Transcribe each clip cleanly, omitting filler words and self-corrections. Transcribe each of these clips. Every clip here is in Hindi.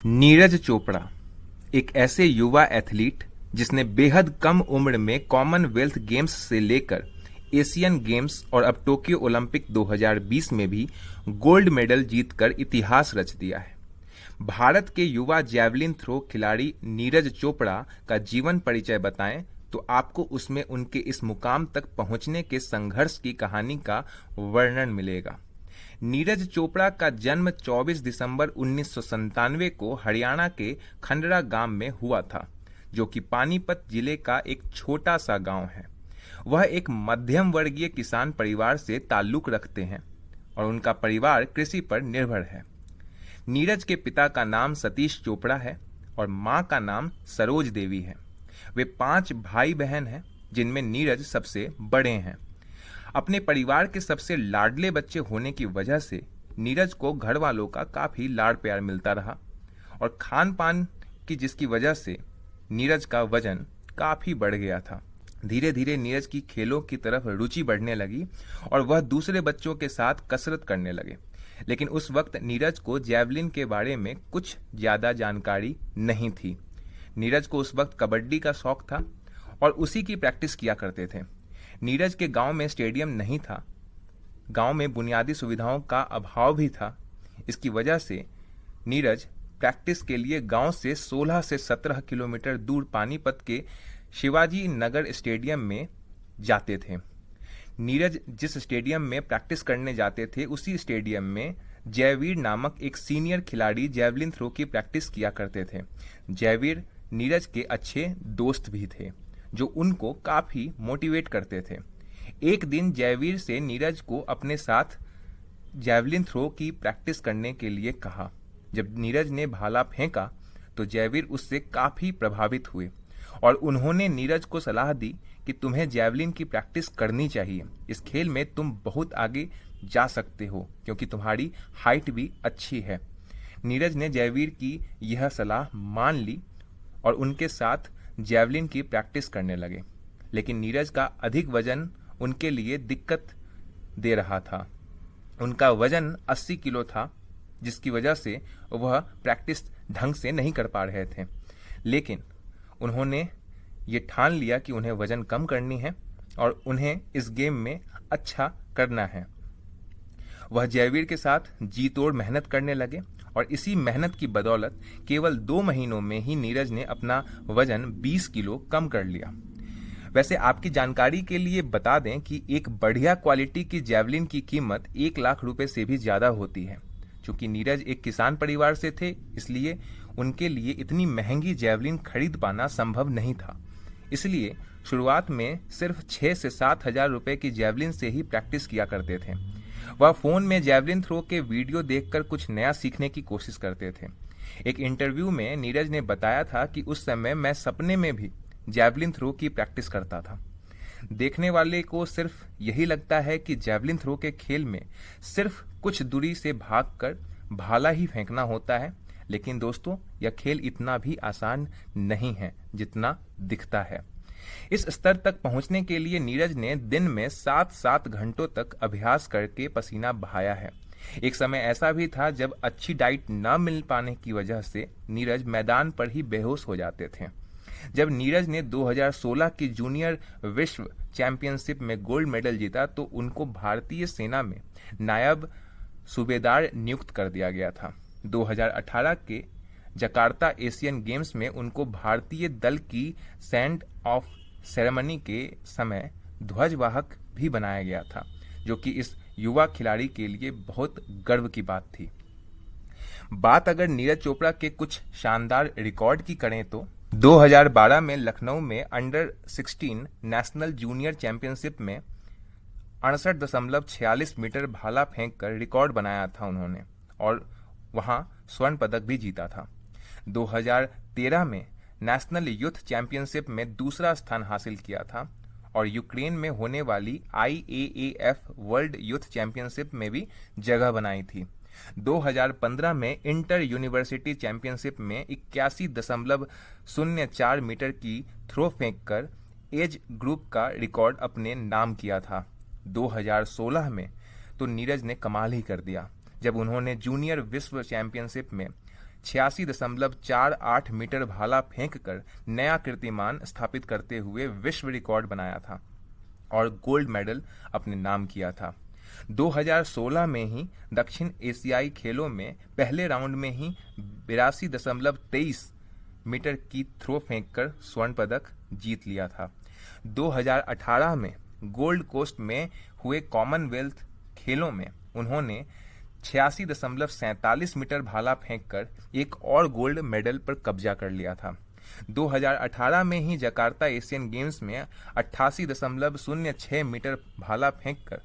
नीरज चोपड़ा एक ऐसे युवा एथलीट जिसने बेहद कम उम्र में कॉमनवेल्थ गेम्स से लेकर एशियन गेम्स और अब टोक्यो ओलंपिक 2020 में भी गोल्ड मेडल जीतकर इतिहास रच दिया है। भारत के युवा जैवलिन थ्रो खिलाड़ी नीरज चोपड़ा का जीवन परिचय बताएं तो आपको उसमें उनके इस मुकाम तक पहुंचने के संघर्ष की कहानी का वर्णन मिलेगा। नीरज चोपड़ा का जन्म 24 दिसंबर 1997 को हरियाणा के खंडरा गांव में हुआ था, जो कि पानीपत जिले का एक छोटा सा गांव है। वह एक मध्यम वर्गीय किसान परिवार से ताल्लुक रखते हैं और उनका परिवार कृषि पर निर्भर है। नीरज के पिता का नाम सतीश चोपड़ा है और मां का नाम सरोज देवी है। वे 5 भाई बहन हैं, जिनमें नीरज सबसे बड़े हैं। अपने परिवार के सबसे लाडले बच्चे होने की वजह से नीरज को घर वालों का काफी लाड़ प्यार मिलता रहा और खान पान की जिसकी वजह से नीरज का वजन काफी बढ़ गया था। धीरे धीरे नीरज की खेलों की तरफ रुचि बढ़ने लगी और वह दूसरे बच्चों के साथ कसरत करने लगे। लेकिन उस वक्त नीरज को जैवलिन के बारे में कुछ ज्यादा जानकारी नहीं थी। नीरज को उस वक्त कबड्डी का शौक था और उसी की प्रैक्टिस किया करते थे। नीरज के गांव में स्टेडियम नहीं था, गांव में बुनियादी सुविधाओं का अभाव भी था। इसकी वजह से नीरज प्रैक्टिस के लिए गांव से 16 से 17 किलोमीटर दूर पानीपत के शिवाजी नगर स्टेडियम में जाते थे। नीरज जिस स्टेडियम में प्रैक्टिस करने जाते थे, उसी स्टेडियम में जयवीर नामक एक सीनियर खिलाड़ी जैवलिन थ्रो की प्रैक्टिस किया करते थे। जयवीर नीरज के अच्छे दोस्त भी थे, जो उनको काफी मोटिवेट करते थे। एक दिन जयवीर से नीरज को अपने साथ जैवलिन थ्रो की प्रैक्टिस करने के लिए कहा। जब नीरज ने भाला फेंका तो जयवीर उससे काफी प्रभावित हुए और उन्होंने नीरज को सलाह दी कि तुम्हें जैवलिन की प्रैक्टिस करनी चाहिए। इस खेल में तुम बहुत आगे जा सकते हो क्योंकि तुम्हारी हाइट भी अच्छी है। नीरज ने जयवीर की यह सलाह मान ली और उनके साथ जैवलिन की प्रैक्टिस करने लगे। लेकिन नीरज का अधिक वजन उनके लिए दिक्कत दे रहा था। उनका वजन 80 किलो था, जिसकी वजह से वह प्रैक्टिस ढंग से नहीं कर पा रहे थे। लेकिन उन्होंने ये ठान लिया कि उन्हें वजन कम करनी है और उन्हें इस गेम में अच्छा करना है। वह जयवीर के साथ जी तोड़ मेहनत करने लगे और इसी मेहनत की बदौलत केवल 2 महीनों में ही नीरज ने अपना वजन 20 किलो कम कर लिया। वैसे आपकी जानकारी के लिए बता दें कि एक बढ़िया क्वालिटी की जैवलिन की कीमत 1 लाख रुपए से भी ज्यादा होती है। चूंकि नीरज एक किसान परिवार से थे, इसलिए उनके लिए इतनी महंगी जैवलिन खरीद पाना संभव नहीं था। इसलिए शुरुआत में सिर्फ 6 से 7 हजार रुपए की जैवलिन से ही प्रैक्टिस किया करते थे। वह फोन में जैवलिन थ्रो के वीडियो देखकर कुछ नया सीखने की कोशिश करते थे। एक इंटरव्यू में नीरज ने बताया था कि उस समय मैं सपने में भी जैवलिन थ्रो की प्रैक्टिस करता था। देखने वाले को सिर्फ यही लगता है कि जैवलिन थ्रो के खेल में सिर्फ कुछ दूरी से भागकर भाला ही फेंकना होता है, लेकिन दोस्तों यह खेल इतना भी आसान नहीं है जितना दिखता है। इस स्तर तक पहुंचने के लिए नीरज ने दिन में 7-7 घंटों तक अभ्यास करके पसीना बहाया है। एक समय ऐसा भी था जब अच्छी डाइट न मिल पाने की वजह से नीरज मैदान पर ही बेहोश हो जाते थे। जब नीरज ने 2016 की जूनियर विश्व चैंपियनशिप में गोल्ड मेडल जीता तो उनको भारतीय सेना में नायब सूबेदार नियुक्त कर दिया गया था। 2018 के जकार्ता एशियन गेम्स में उनको भारतीय दल की सेंड ऑफ सेरेमनी के समय ध्वजवाहक भी बनाया गया था, जो कि इस युवा खिलाड़ी के लिए बहुत गर्व की बात थी। बात अगर नीरज चोपड़ा के कुछ शानदार रिकॉर्ड की करें तो 2012 में लखनऊ में अंडर 16 नेशनल जूनियर चैंपियनशिप में 68.46 मीटर भाला फेंककर रिकॉर्ड बनाया था उन्होंने और वहां स्वर्ण पदक भी जीता था। 2013 में नेशनल यूथ चैंपियनशिप में दूसरा स्थान हासिल किया था और यूक्रेन में होने वाली IAAF वर्ल्ड यूथ चैंपियनशिप में भी जगह बनाई थी। 2015 में इंटर यूनिवर्सिटी चैंपियनशिप में 81.04 मीटर की थ्रो फेंककर एज ग्रुप का रिकॉर्ड अपने नाम किया था। 2016 में तो नीरज ने कमाल ही कर दिया जब उन्होंने जूनियर विश्व चैंपियनशिप में 86.48 मीटर भाला फेंककर नया कीर्तिमान स्थापित करते हुए विश्व रिकॉर्ड बनाया था और गोल्ड मेडल अपने नाम किया था। 2016 में ही दक्षिण एशियाई खेलों में पहले राउंड में ही 82.23 मीटर की थ्रो फेंककर स्वर्ण पदक जीत लिया था। 2018 में गोल्ड कोस्ट में हुए कॉमनवेल्थ खेलों में उन्होंने 86.47 मीटर भाला फेंककर एक और गोल्ड मेडल पर कब्जा कर लिया था। 2018 में ही जकार्ता एशियन गेम्स में 88.06 मीटर भाला फेंककर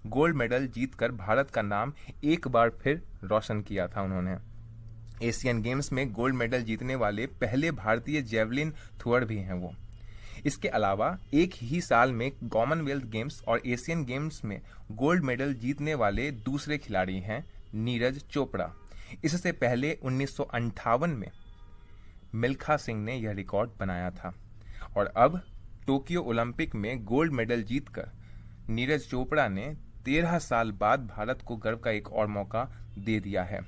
गोल्ड मेडल जीतकर भारत का नाम एक बार फिर रोशन किया था उन्होंने। एशियन गेम्स में गोल्ड मेडल जीतने वाले पहले भारतीय जेवलिन थ्रोअर भी हैं वो। इसके अलावा एक ही साल में कॉमनवेल्थ गेम्स और एशियन गेम्स में गोल्ड मेडल जीतने वाले दूसरे खिलाड़ी हैं नीरज चोपड़ा। इससे पहले 1958 में मिल्खा सिंह ने यह रिकॉर्ड बनाया था और अब टोक्यो ओलंपिक में गोल्ड मेडल जीतकर नीरज चोपड़ा ने 13 साल बाद भारत को गर्व का एक और मौका दे दिया है।